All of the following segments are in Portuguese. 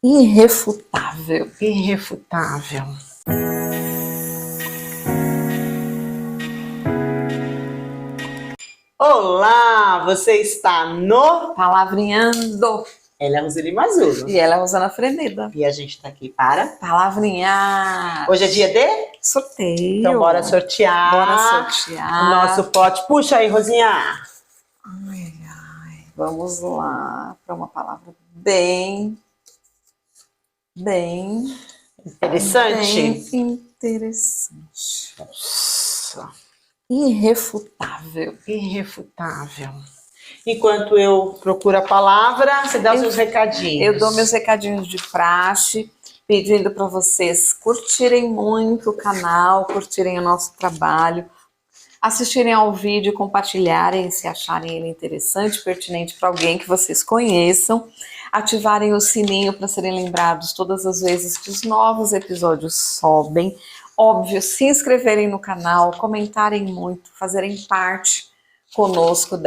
Irrefutável. Irrefutável. Olá, você está no Palavrinhando. Ela é Roseli Mazzulo. E ela é Rosana Freneda. E a gente está aqui para Palavrinhar. Hoje é dia de sorteio. Então bora sortear. Bora sortear. O nosso pote. Puxa aí, Rosinha. Ai, ai. Vamos lá para uma palavra bem interessante. Bem interessante. Nossa. Irrefutável. Irrefutável. Enquanto eu procuro a palavra, você dá os seus recadinhos. Eu dou meus recadinhos de praxe, pedindo para vocês curtirem muito o canal, curtirem o nosso trabalho, assistirem ao vídeo, compartilharem se acharem ele interessante, pertinente para alguém que vocês conheçam, ativarem o sininho para serem lembrados todas as vezes que os novos episódios sobem. Óbvio, se inscreverem no canal, comentarem muito, fazerem parte conosco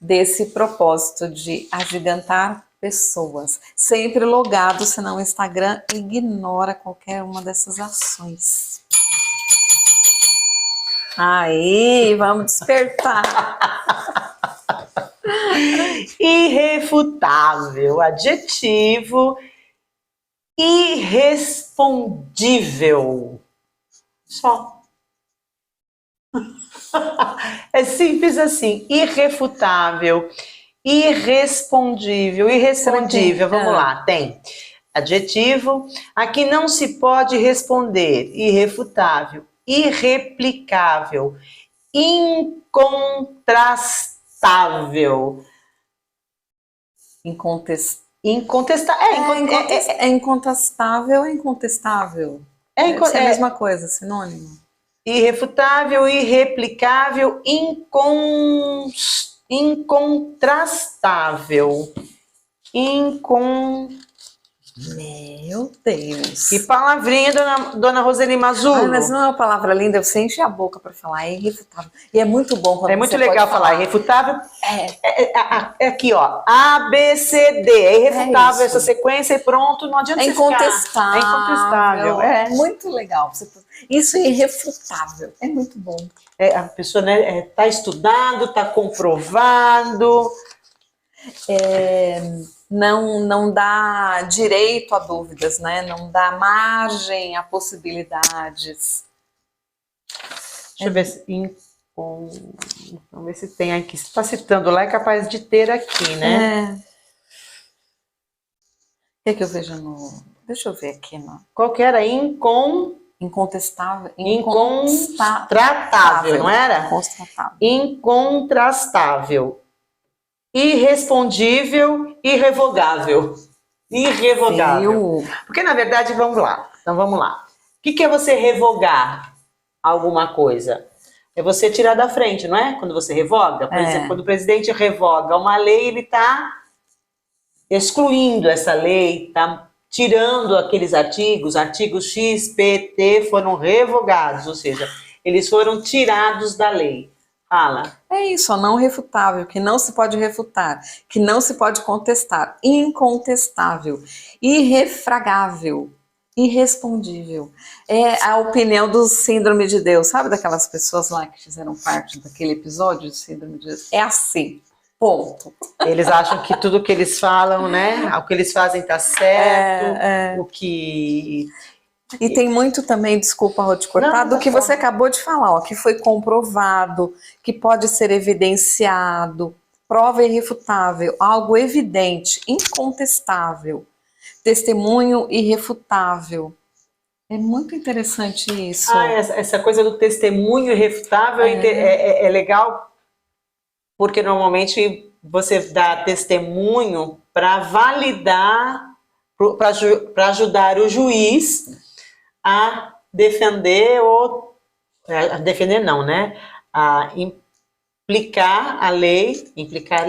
desse propósito de agigantar pessoas. Sempre logado, senão o Instagram ignora qualquer uma dessas ações. Aí, vamos despertar. Irrefutável, adjetivo irrespondível. Só. É simples assim, irrefutável, irrespondível, vamos lá, tem adjetivo, aqui não se pode responder, irrefutável, irreplicável, incontrastável, incontestável, incontestável. É a mesma coisa, sinônimo. Irrefutável, irreplicável, incontrastável. Meu Deus. Que palavrinha, dona Roseli Mazzulo. Ai, mas não é uma palavra linda, você enche a boca para falar, é irrefutável. E é muito bom quando é muito legal falar irrefutável. É aqui, ó, A, B, C, D. É irrefutável essa sequência e pronto, não adianta você ficar. É incontestável. É muito legal. Isso é irrefutável, é muito bom. A pessoa, né, tá estudado, tá comprovado. Não dá direito a dúvidas, né? Não dá margem a possibilidades. Deixa eu ver se... Vamos ver se tem aqui. Se está citando lá, é capaz de ter aqui, né? O que eu vejo no... Deixa eu ver aqui. Qual que era? Incontestável. Incontratável, não era? Incontrastável. Irrespondível, irrevogável. Irrevogável. Porque, na verdade, vamos lá. Então, vamos lá. O que é você revogar alguma coisa? É você tirar da frente, não é? Quando você revoga. Por exemplo, quando o presidente revoga uma lei, ele está excluindo essa lei, está tirando aqueles artigos X, P, T foram revogados, ou seja, eles foram tirados da lei. Fala. É isso, não refutável, que não se pode refutar, que não se pode contestar, incontestável, irrefragável, irrespondível. É a opinião do Síndrome de Deus, sabe daquelas pessoas lá que fizeram parte daquele episódio de Síndrome de Deus? É assim, ponto. Eles acham que tudo que eles falam, né, o que eles fazem tá certo, o que... E tem muito também, desculpa, Rô, te cortar, do que você acabou de falar, ó, que foi comprovado, que pode ser evidenciado, prova irrefutável, algo evidente, incontestável, testemunho irrefutável. É muito interessante isso. Essa coisa do testemunho irrefutável é legal, porque normalmente você dá testemunho para validar, para ajudar o juiz a defender a defender não, né? A implicar a lei, imputar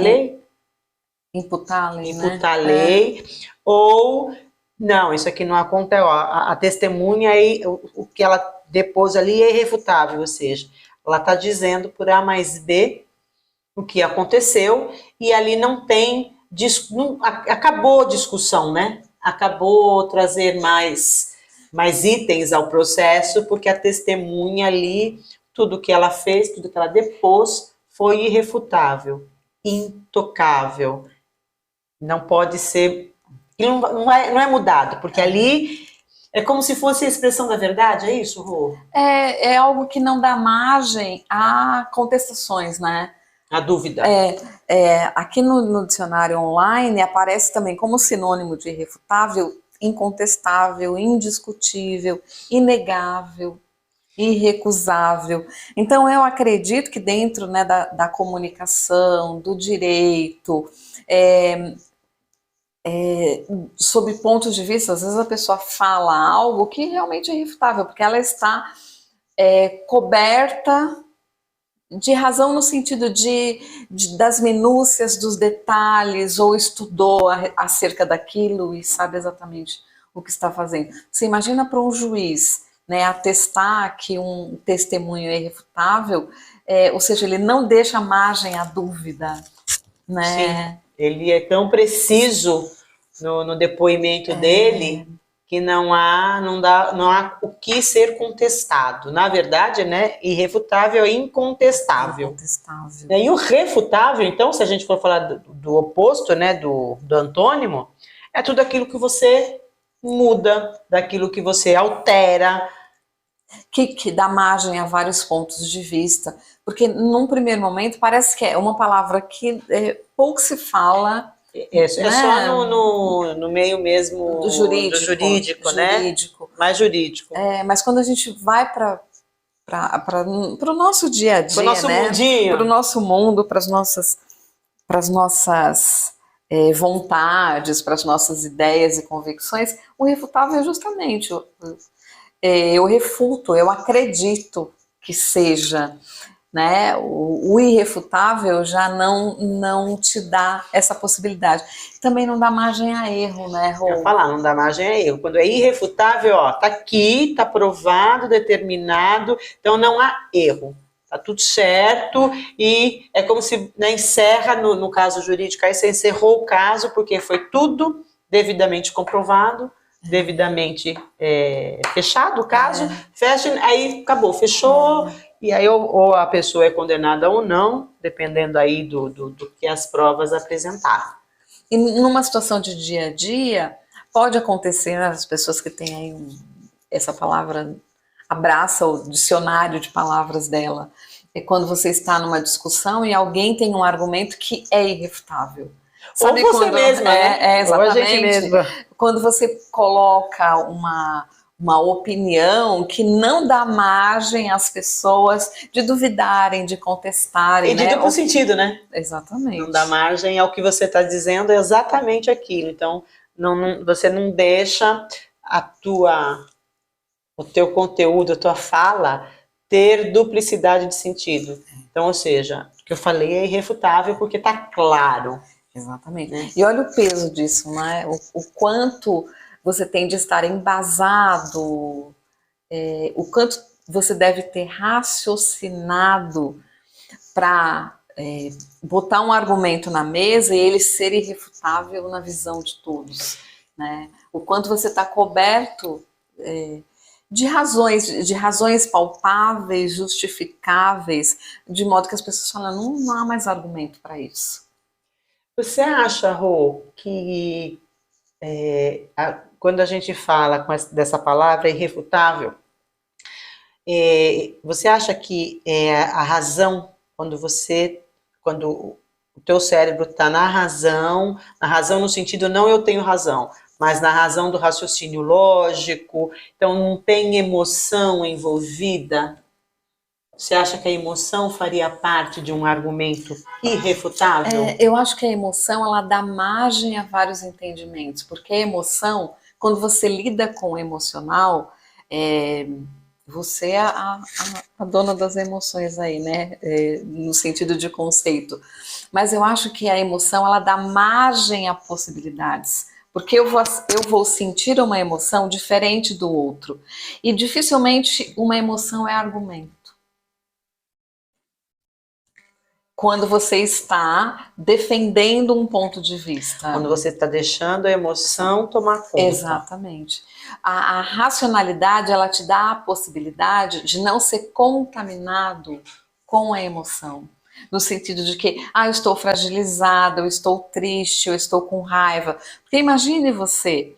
a lei, ou não, isso aqui não acontece, ó, a testemunha aí, o que ela depôs ali é irrefutável, ou seja, ela está dizendo por A mais B o que aconteceu e ali não tem acabou a discussão, né? Acabou trazer mais itens ao processo, porque a testemunha ali, tudo que ela fez, tudo que ela depôs, foi irrefutável, intocável. Não pode ser, não é mudado, porque ali é como se fosse a expressão da verdade, é isso, Rô? É algo que não dá margem a contestações, né? A dúvida. Aqui no dicionário online aparece também como sinônimo de irrefutável, incontestável, indiscutível, inegável, irrecusável. Então eu acredito que dentro, né, da comunicação, do direito, sob pontos de vista, às vezes a pessoa fala algo que realmente é irrefutável, porque ela está coberta de razão no sentido das minúcias, dos detalhes, ou estudou acerca daquilo e sabe exatamente o que está fazendo. Você imagina para um juiz, né, atestar que um testemunho é irrefutável, ou seja, ele não deixa margem à dúvida, né? Sim, ele é tão preciso no depoimento dele que não há o que ser contestado. Na verdade, né, irrefutável é incontestável. Incontestável. E o refutável, então, se a gente for falar do oposto, né, do antônimo, é tudo aquilo que você muda, daquilo que você altera. Que dá margem a vários pontos de vista. Porque num primeiro momento parece que é uma palavra que pouco se fala. É só no meio mesmo do jurídico, né? Mais jurídico. Mas quando a gente vai para o nosso dia a dia, para o nosso mundinho, para o nosso mundo, para as nossas vontades, para as nossas ideias e convicções, o irrefutável é justamente eu refuto, eu acredito que seja. Né? O irrefutável já não te dá essa possibilidade. Também não dá margem a erro, né, Rô? Eu ia falar, não dá margem a erro. Quando é irrefutável, ó, tá aqui, tá provado, determinado, então não há erro. Tá tudo certo e é como se, né, encerra, no caso jurídico, aí você encerrou o caso porque foi tudo devidamente comprovado, devidamente fechado o caso, fecha, aí acabou, fechou. E aí ou a pessoa é condenada ou não, dependendo aí do que as provas apresentaram. E numa situação de dia a dia, pode acontecer, né, as pessoas que têm aí essa palavra, abraça o dicionário de palavras dela, é quando você está numa discussão e alguém tem um argumento que é irrefutável. Sabe, ou você mesma, né? Exatamente. Ou a gente mesma. Quando você coloca uma opinião que não dá margem às pessoas de duvidarem, de contestarem. E de duplo sentido, né? Exatamente. Não dá margem ao que você está dizendo, é exatamente aquilo. Então, você não deixa o teu conteúdo, a tua fala, ter duplicidade de sentido. Então, ou seja, o que eu falei é irrefutável porque está claro. Exatamente. Né? E olha o peso disso, né? O quanto você tem de estar embasado, o quanto você deve ter raciocinado para botar um argumento na mesa e ele ser irrefutável na visão de todos, né? O quanto você está coberto de razões palpáveis, justificáveis, de modo que as pessoas falam, não há mais argumento para isso. Você acha, Rô, que quando a gente fala dessa palavra irrefutável, você acha que a razão, quando o teu cérebro está na razão no sentido não eu tenho razão, mas na razão do raciocínio lógico, então não tem emoção envolvida? Você acha que a emoção faria parte de um argumento irrefutável? Eu acho que a emoção, ela dá margem a vários entendimentos, porque a emoção, quando você lida com o emocional, você é a dona das emoções aí, né? No sentido de conceito. Mas eu acho que a emoção, ela dá margem a possibilidades. Porque eu vou sentir uma emoção diferente do outro. E dificilmente uma emoção é argumento. Quando você está defendendo um ponto de vista. Quando você está deixando a emoção tomar conta. Exatamente. A racionalidade, ela te dá a possibilidade de não ser contaminado com a emoção. No sentido de que, eu estou fragilizada, eu estou triste, eu estou com raiva. Porque imagine você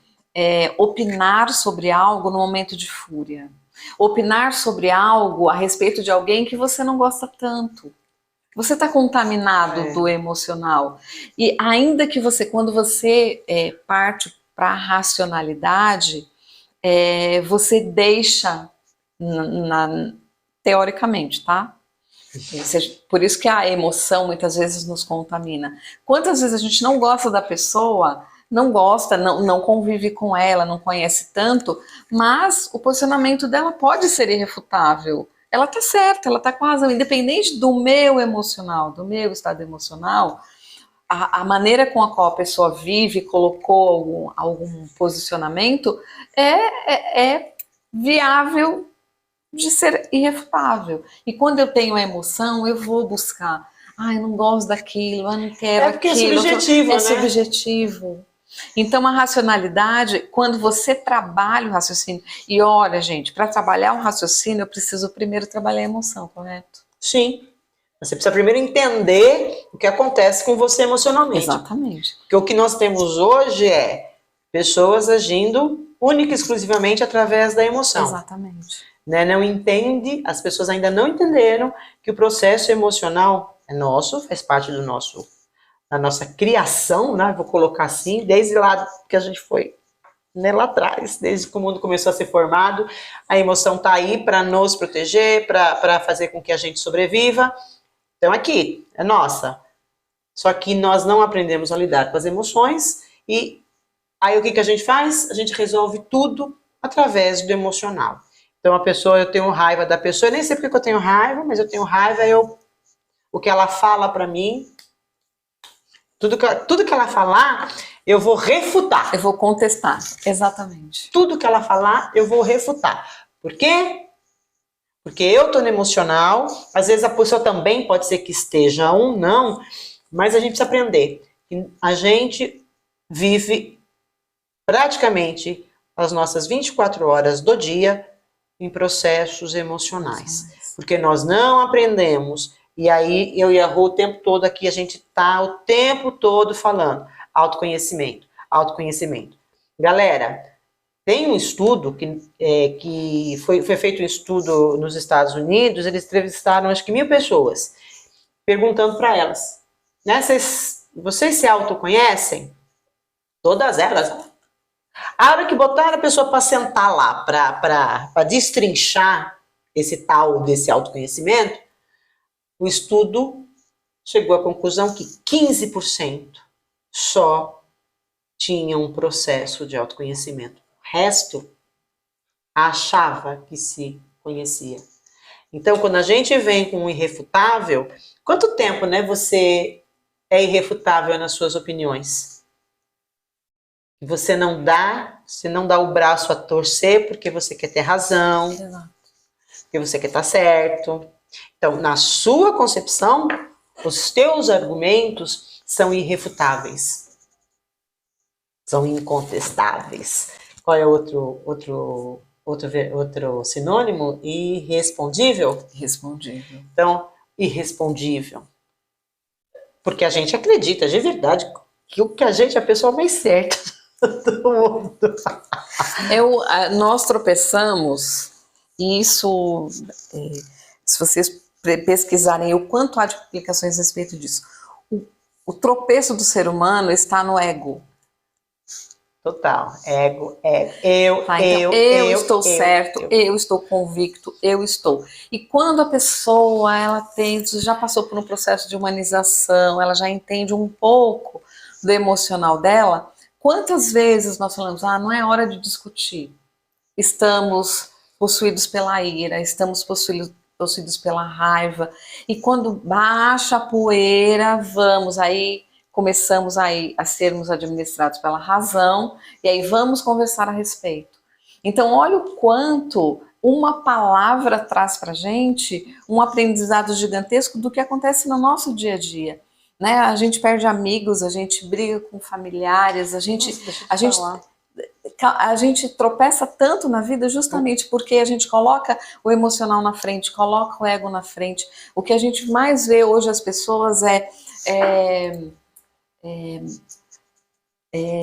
opinar sobre algo no momento de fúria. Opinar sobre algo a respeito de alguém que você não gosta tanto. Você está contaminado do emocional. E ainda que quando você parte para a racionalidade, você deixa, teoricamente, tá? Por isso que a emoção muitas vezes nos contamina. Quantas vezes a gente não gosta da pessoa, não convive com ela, não conhece tanto, mas o posicionamento dela pode ser irrefutável. Ela tá certa, ela tá com razão, independente do meu emocional, do meu estado emocional, a maneira com a qual a pessoa vive, colocou algum posicionamento, é viável de ser irrefutável. E quando eu tenho a emoção, eu vou buscar. Eu não gosto daquilo, eu não quero porque aquilo. É subjetivo, né? É subjetivo. Então, a racionalidade, quando você trabalha o raciocínio, e olha, gente, para trabalhar um raciocínio, eu preciso primeiro trabalhar a emoção, correto? Sim. Você precisa primeiro entender o que acontece com você emocionalmente. Exatamente. Porque o que nós temos hoje é pessoas agindo única e exclusivamente através da emoção. Exatamente. Né? Não entende, as pessoas ainda não entenderam que o processo emocional é nosso, faz parte da nossa criação, né? Vou colocar assim, desde lá que a gente foi, né, lá atrás, desde que o mundo começou a ser formado, a emoção está aí para nos proteger, para fazer com que a gente sobreviva. Então aqui, é nossa. Só que nós não aprendemos a lidar com as emoções e aí o que a gente faz? A gente resolve tudo através do emocional. Então eu tenho raiva da pessoa, eu nem sei porque eu tenho raiva, mas eu tenho raiva, o que ela fala para mim, tudo que ela falar, eu vou refutar. Eu vou contestar, exatamente. Tudo que ela falar, eu vou refutar. Por quê? Porque eu tô no emocional, às vezes a pessoa também pode ser que esteja ou não, mas a gente precisa aprender que a gente vive praticamente as nossas 24 horas do dia em processos emocionais. Porque nós não aprendemos, e aí eu e a Rô o tempo todo aqui, a gente tá o tempo todo falando autoconhecimento, autoconhecimento. Galera, tem um estudo que foi feito um estudo nos Estados Unidos, eles entrevistaram acho que 1.000 pessoas, perguntando para elas, né, vocês se autoconhecem? Todas elas. A hora que botaram a pessoa para sentar lá, para destrinchar desse autoconhecimento, o estudo chegou à conclusão que 15% só tinha um processo de autoconhecimento. O resto achava que se conhecia. Então, quando a gente vem com um irrefutável, quanto tempo, né, você é irrefutável nas suas opiniões? Você não dá o braço a torcer porque você quer ter razão, porque você quer estar certo. Então, na sua concepção, os teus argumentos são irrefutáveis, são incontestáveis. Qual é outro sinônimo? Irrespondível? Irrespondível. Então, irrespondível. Porque a gente acredita de verdade que a pessoa mais certa do mundo. Nós tropeçamos, e isso, se vocês pesquisarem o quanto há de publicações a respeito disso, o tropeço do ser humano está no ego. Total. Ego. Eu estou certo, eu estou convicto, eu estou. E quando a pessoa já passou por um processo de humanização, ela já entende um pouco do emocional dela, quantas vezes nós falamos, não é hora de discutir. Estamos possuídos pela ira, estamos possuídos pela raiva. E quando baixa a poeira, começamos a sermos administrados pela razão, e aí vamos conversar a respeito. Então, olha o quanto uma palavra traz para a gente um aprendizado gigantesco do que acontece no nosso dia a dia. Né? A gente perde amigos, a gente briga com familiares, a gente tropeça tanto na vida justamente porque a gente coloca o emocional na frente, coloca o ego na frente. O que a gente mais vê hoje as pessoas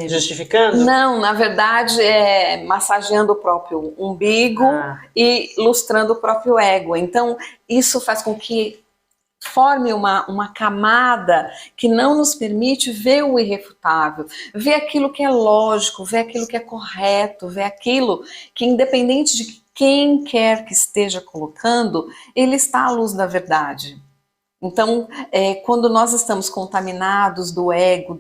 justificando? Não, na verdade massageando o próprio umbigo e lustrando o próprio ego. Então, isso faz com que forme uma camada que não nos permite ver o irrefutável, ver aquilo que é lógico, ver aquilo que é correto, ver aquilo que, independente de quem quer que esteja colocando, ele está à luz da verdade. Então, quando nós estamos contaminados do ego,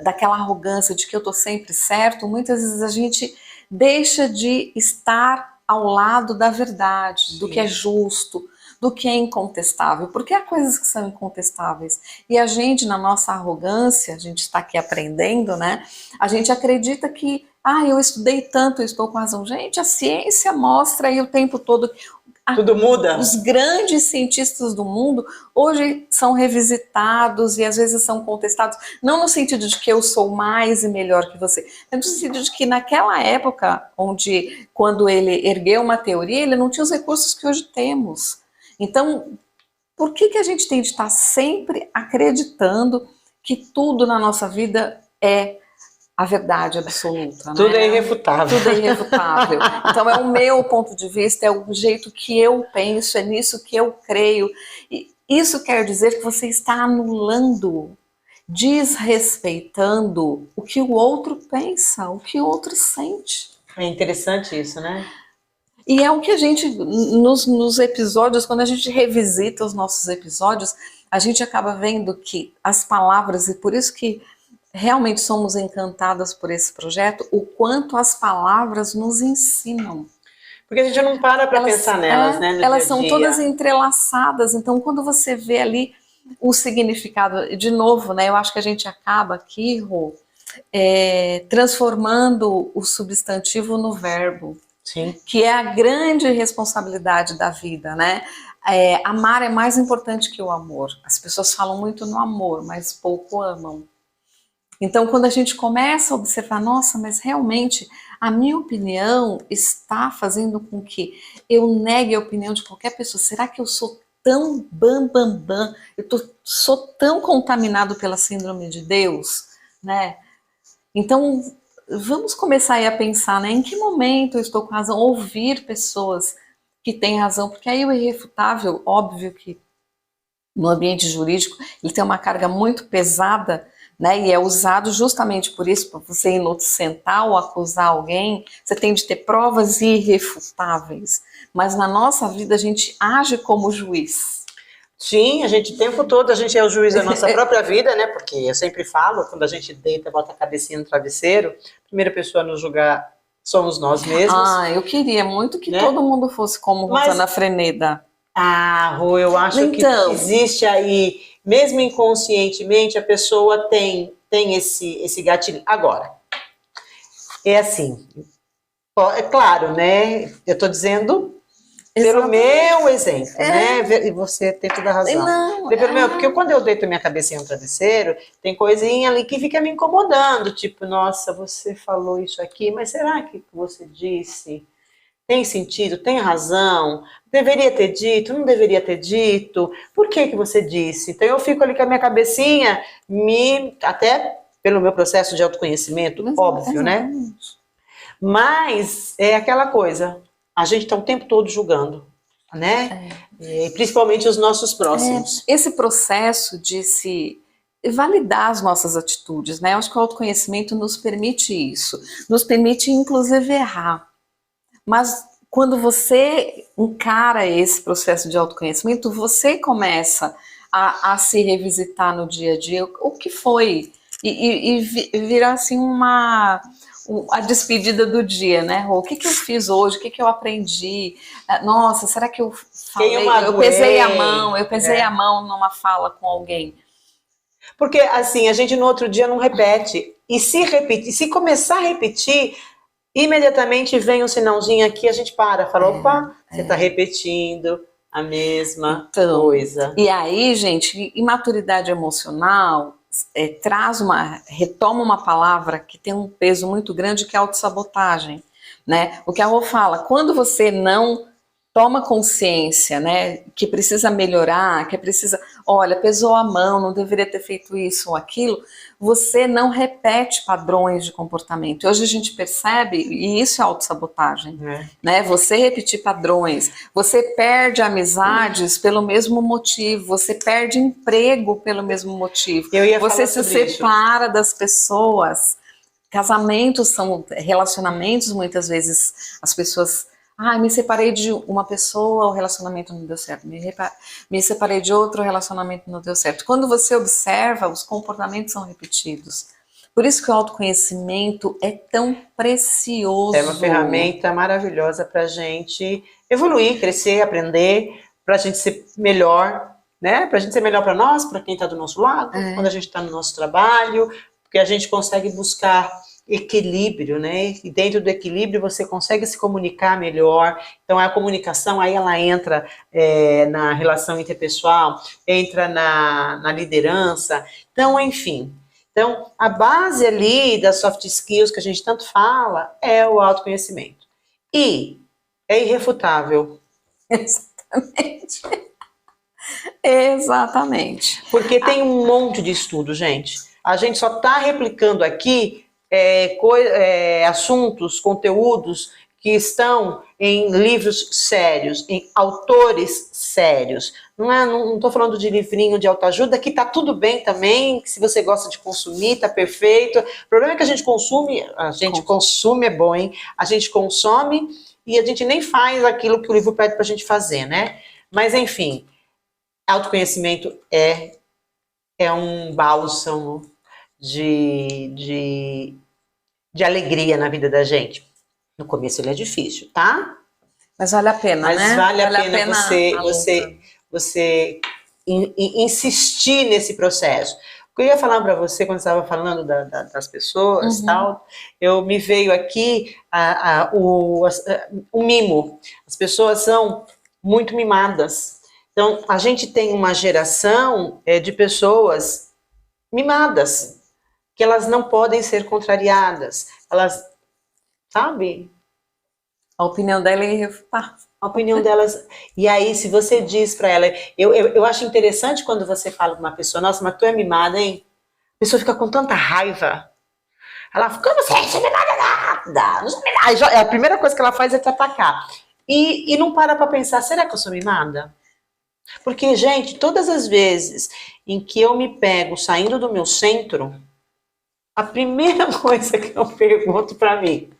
daquela arrogância de que eu estou sempre certo, muitas vezes a gente deixa de estar ao lado da verdade, do que é justo, do que é incontestável, porque há coisas que são incontestáveis. E a gente, na nossa arrogância, a gente está aqui aprendendo, né? A gente acredita que, eu estudei tanto, eu estou com razão. Gente, a ciência mostra aí o tempo todo. Tudo muda. Os grandes cientistas do mundo hoje são revisitados e às vezes são contestados, não no sentido de que eu sou mais e melhor que você, mas no sentido de que naquela época, quando ele ergueu uma teoria, ele não tinha os recursos que hoje temos. Então, por que a gente tem de estar sempre acreditando que tudo na nossa vida é a verdade absoluta? Tudo né? É irrefutável. Tudo é irrefutável. Então, é o meu ponto de vista, é o jeito que eu penso, é nisso que eu creio. E isso quer dizer que você está anulando, desrespeitando o que o outro pensa, o que o outro sente. É interessante isso, né? E é o que a gente, nos episódios, quando a gente revisita os nossos episódios, a gente acaba vendo que as palavras, e por isso que realmente somos encantadas por esse projeto, o quanto as palavras nos ensinam. Porque a gente não para pensar nelas, né? Elas são todas entrelaçadas, então quando você vê ali o significado, de novo, né? Eu acho que a gente acaba aqui, Rô, transformando o substantivo no verbo. Sim. Que é a grande responsabilidade da vida, né? Amar é mais importante que o amor. As pessoas falam muito no amor, mas pouco amam. Então, quando a gente começa a observar, nossa, mas realmente a minha opinião está fazendo com que eu negue a opinião de qualquer pessoa. Será que eu sou tão bam? Sou tão contaminado pela síndrome de Deus, né? Então, vamos começar aí a pensar, né? Em que momento eu estou com razão? Ouvir pessoas que têm razão, porque aí o irrefutável, óbvio que no ambiente jurídico, ele tem uma carga muito pesada, né? E é usado justamente por isso, para você inocentar ou acusar alguém, você tem de ter provas irrefutáveis. Mas na nossa vida a gente age como juiz. Sim, a gente o tempo todo, a gente é o juiz da nossa própria vida, né? Porque eu sempre falo, quando a gente deita, bota a cabecinha no travesseiro, a primeira pessoa a nos julgar somos nós mesmos. Eu queria muito que todo mundo fosse como Rosana Freneda. Rô, eu acho que existe aí, mesmo inconscientemente, a pessoa tem esse gatilho. Agora, é assim, é claro, né? Eu estou dizendo pelo meu exemplo, né? E você tem toda a razão. Porque quando eu deito minha cabecinha no travesseiro, tem coisinha ali que fica me incomodando, tipo, nossa, você falou isso aqui, mas será que você disse tem sentido, tem razão? Deveria ter dito, não deveria ter dito? Por que você disse? Então eu fico ali com a minha cabecinha, até pelo meu processo de autoconhecimento, óbvio, né? Mas é aquela coisa, a gente está o tempo todo julgando, né? E principalmente os nossos próximos. Esse processo de se validar as nossas atitudes, né? Eu acho que o autoconhecimento nos permite isso, nos permite inclusive errar. Mas quando você encara esse processo de autoconhecimento, você começa a se revisitar no dia a dia, o que foi, e virar assim a despedida do dia, né? O que eu fiz hoje, o que eu aprendi, nossa, será que eu falei, eu pesei a mão numa fala com alguém. Porque assim, a gente no outro dia não repete, e se começar a repetir, imediatamente vem um sinalzinho aqui, a gente fala, opa, você está repetindo a mesma coisa. E aí, gente, imaturidade emocional retoma uma palavra que tem um peso muito grande, que é a autossabotagem, né? O que a Rô fala, quando você não toma consciência, né, que precisa melhorar, que precisa, olha, pesou a mão, não deveria ter feito isso ou aquilo, você não repete padrões de comportamento. E hoje a gente percebe, e isso é autossabotagem, né? Você repetir padrões, você perde amizades pelo mesmo motivo, você perde emprego pelo mesmo motivo, você se separa das pessoas. Casamentos são relacionamentos, muitas vezes as pessoas... me separei de uma pessoa, o relacionamento não deu certo. Me separei de outro, o relacionamento não deu certo. Quando você observa, os comportamentos são repetidos. Por isso que o autoconhecimento é tão precioso. É uma ferramenta maravilhosa para a gente evoluir, crescer, aprender, para a gente ser melhor, né? Para a gente ser melhor para nós, para quem está do nosso lado, quando a gente está no nosso trabalho, porque a gente consegue buscar equilíbrio, né? E dentro do equilíbrio você consegue se comunicar melhor. Então a comunicação aí ela entra na relação interpessoal, entra na liderança. Então, enfim. Então a base ali das soft skills que a gente tanto fala é o autoconhecimento. E é irrefutável. Exatamente. Exatamente. Porque tem um monte de estudo, gente. A gente só está replicando aqui assuntos, conteúdos que estão em livros sérios, em autores sérios. Não estou falando de livrinho de autoajuda, que está tudo bem também, que se você gosta de consumir, está perfeito. O problema é que a gente consome é bom, hein? A gente consome e a gente nem faz aquilo que o livro pede para a gente fazer, né? Mas, enfim, autoconhecimento é um bálsamo de alegria na vida da gente. No começo ele é difícil, tá? Mas vale a pena, né? Mas vale a pena você insistir nesse processo. O que eu ia falar para você quando estava falando das pessoas, tal, me veio aqui o mimo. As pessoas são muito mimadas. Então, a gente tem uma geração de pessoas mimadas, que elas não podem ser contrariadas. Elas, sabe? A opinião dela é irrefutável. A opinião delas. E aí, se você diz para ela... Eu acho interessante quando você fala com uma pessoa, nossa, mas tu é mimada, hein? A pessoa fica com tanta raiva. Ela fica, como você é mimada nada? Não sou mimada. A primeira coisa que ela faz é te atacar. E não para pensar, será que eu sou mimada? Porque, gente, todas as vezes em que eu me pego saindo do meu centro, a primeira coisa que eu pergunto para mim,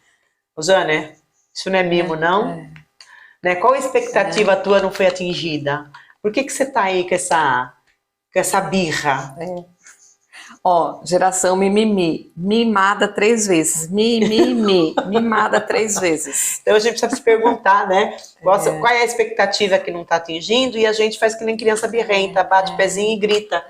Rosana, isso não é mimo, não? Né? Qual a expectativa tua não foi atingida? Por que você tá aí com essa birra? Geração mimimi, mimada 3 vezes, mimada 3 vezes. Então a gente precisa se perguntar, né? Qual é a expectativa que não está atingindo? E a gente faz que nem criança birrenta, bate o pezinho e grita.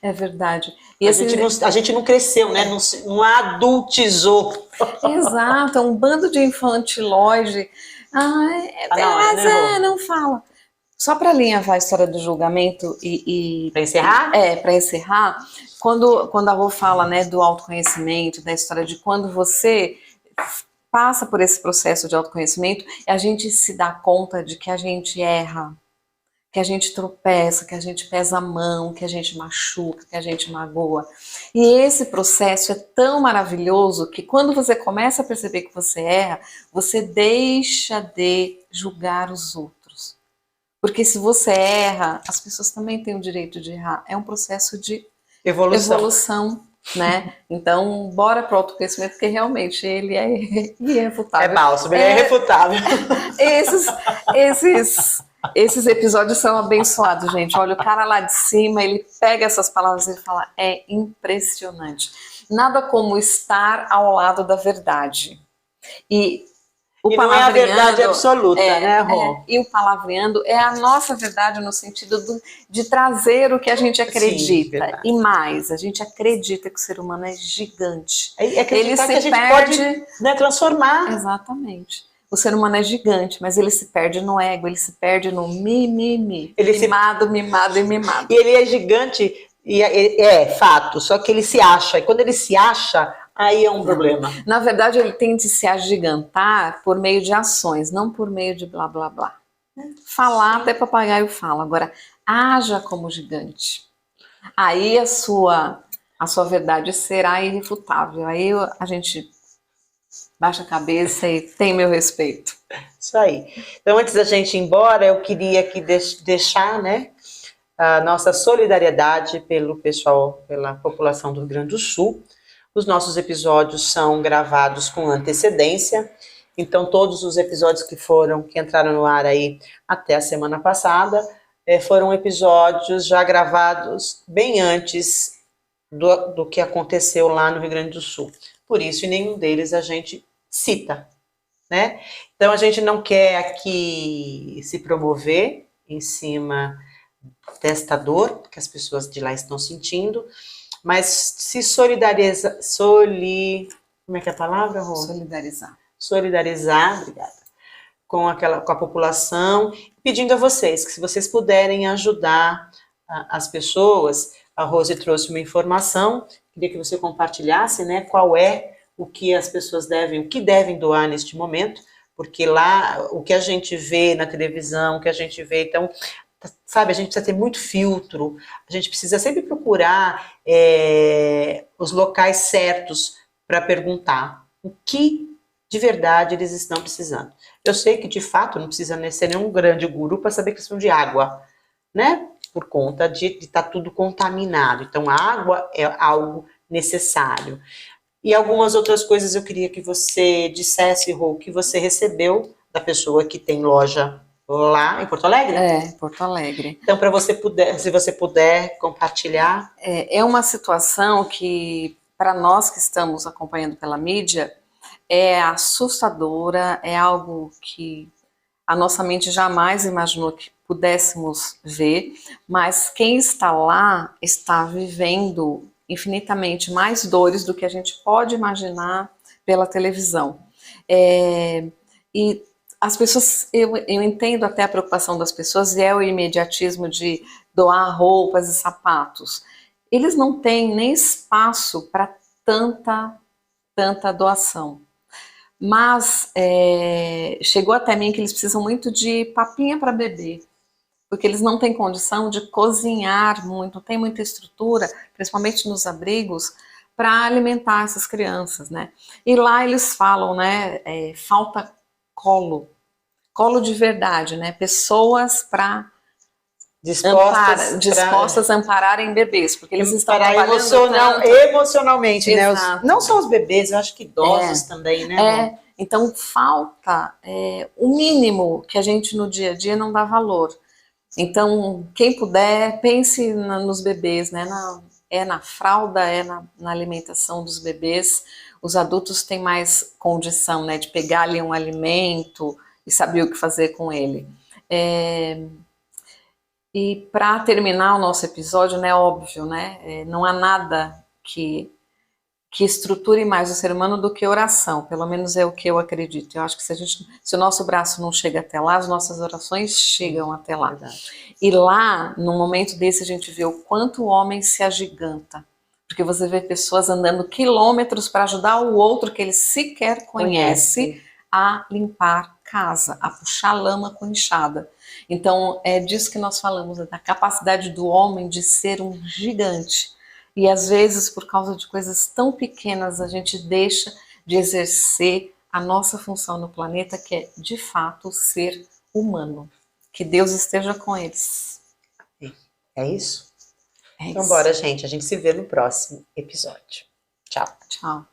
É verdade. E a gente não cresceu, né? Não adultizou. Exato, é um bando de infantilóide. Não fala. Só para alinhavar a história do julgamento e para encerrar? Para encerrar, quando a Rô fala, né, do autoconhecimento, da história de quando você passa por esse processo de autoconhecimento, a gente se dá conta de que a gente erra, que a gente tropeça, que a gente pesa a mão, que a gente machuca, que a gente magoa. E esse processo é tão maravilhoso que quando você começa a perceber que você erra, você deixa de julgar os outros. Porque se você erra, as pessoas também têm o direito de errar. É um processo de evolução, né? Então, bora para o autoconhecimento, porque realmente ele é irrefutável. É bálsamo, ele é irrefutável. Esses episódios são abençoados, gente. Olha, o cara lá de cima, ele pega essas palavras e fala, é impressionante. Nada como estar ao lado da verdade. E O e não é a verdade absoluta, né, Rô? E o palavreando é a nossa verdade no sentido de trazer o que a gente acredita. Sim, e mais, a gente acredita que o ser humano é gigante. É acreditar ele que a gente pode, né, transformar. Exatamente. O ser humano é gigante, mas ele se perde no ego, ele se perde no mimimi. Ele mimado, mimado e mimado. E ele é gigante, e é fato, só que ele se acha. E quando ele se acha, aí é um problema. Na verdade, ele tem de se agigantar por meio de ações, não por meio de blá, blá, blá. Falar, até papagaio fala. Agora, haja como gigante. Aí a sua verdade será irrefutável. Aí a gente baixa a cabeça e tem meu respeito. Isso aí. Então, antes da gente ir embora, eu queria aqui deixar, né, a nossa solidariedade pelo pessoal, pela população do Rio Grande do Sul. Os nossos episódios são gravados com antecedência, então todos os episódios que entraram no ar aí até a semana passada foram episódios já gravados bem antes do que aconteceu lá no Rio Grande do Sul. Por isso, em nenhum deles a gente cita, né? Então a gente não quer aqui se promover em cima desta dor que as pessoas de lá estão sentindo, mas se solidarizar, como é que é a palavra, Rô? Solidarizar, obrigada, com a população, pedindo a vocês que se vocês puderem ajudar as pessoas. A Rose trouxe uma informação, queria que você compartilhasse, né, qual é o que as pessoas devem doar neste momento, porque lá o que a gente vê na televisão, o que a gente vê, então, sabe, a gente precisa ter muito filtro, a gente precisa sempre procurar os locais certos para perguntar o que de verdade eles estão precisando. Eu sei que, de fato, não precisa ser nenhum grande guru para saber que precisam de água, né? Por conta de estar tudo contaminado. Então, a água é algo necessário. E algumas outras coisas eu queria que você dissesse, Rô, que você recebeu da pessoa que tem loja lá em Porto Alegre? Porto Alegre. Então, se você puder compartilhar. É uma situação que, para nós que estamos acompanhando pela mídia, é assustadora, é algo que a nossa mente jamais imaginou que pudéssemos ver, mas quem está lá está vivendo infinitamente mais dores do que a gente pode imaginar pela televisão. E as pessoas, eu entendo até a preocupação das pessoas e é o imediatismo de doar roupas e sapatos. Eles não têm nem espaço para tanta doação. Mas chegou até mim que eles precisam muito de papinha para beber, porque eles não têm condição de cozinhar muito, não tem muita estrutura, principalmente nos abrigos, para alimentar essas crianças, né? E lá eles falam, né, falta colo de verdade, né? Pessoas para dispostas a ampararem bebês, porque eles estão trabalhando emocionalmente, né? Não só os bebês, eu acho que idosos também, né? Então falta o mínimo que a gente no dia a dia não dá valor. Então, quem puder, pense nos bebês, né? Na fralda, na alimentação dos bebês. Os adultos têm mais condição, né, de pegar ali um alimento e saber o que fazer com ele. E para terminar o nosso episódio, né, óbvio, né, não há nada que estruture mais o ser humano do que oração, pelo menos é o que eu acredito. Eu acho que se o nosso braço não chega até lá, as nossas orações chegam até lá. Verdade. E lá, num momento desse, a gente vê o quanto o homem se agiganta, porque você vê pessoas andando quilômetros para ajudar o outro que ele sequer conhece a limpar casa, a puxar lama com enxada. Então, é disso que nós falamos, da capacidade do homem de ser um gigante. E às vezes, por causa de coisas tão pequenas, a gente deixa de exercer a nossa função no planeta, que é, de fato, ser humano. Que Deus esteja com eles. É isso? Então, bora, gente. A gente se vê no próximo episódio. Tchau. Tchau.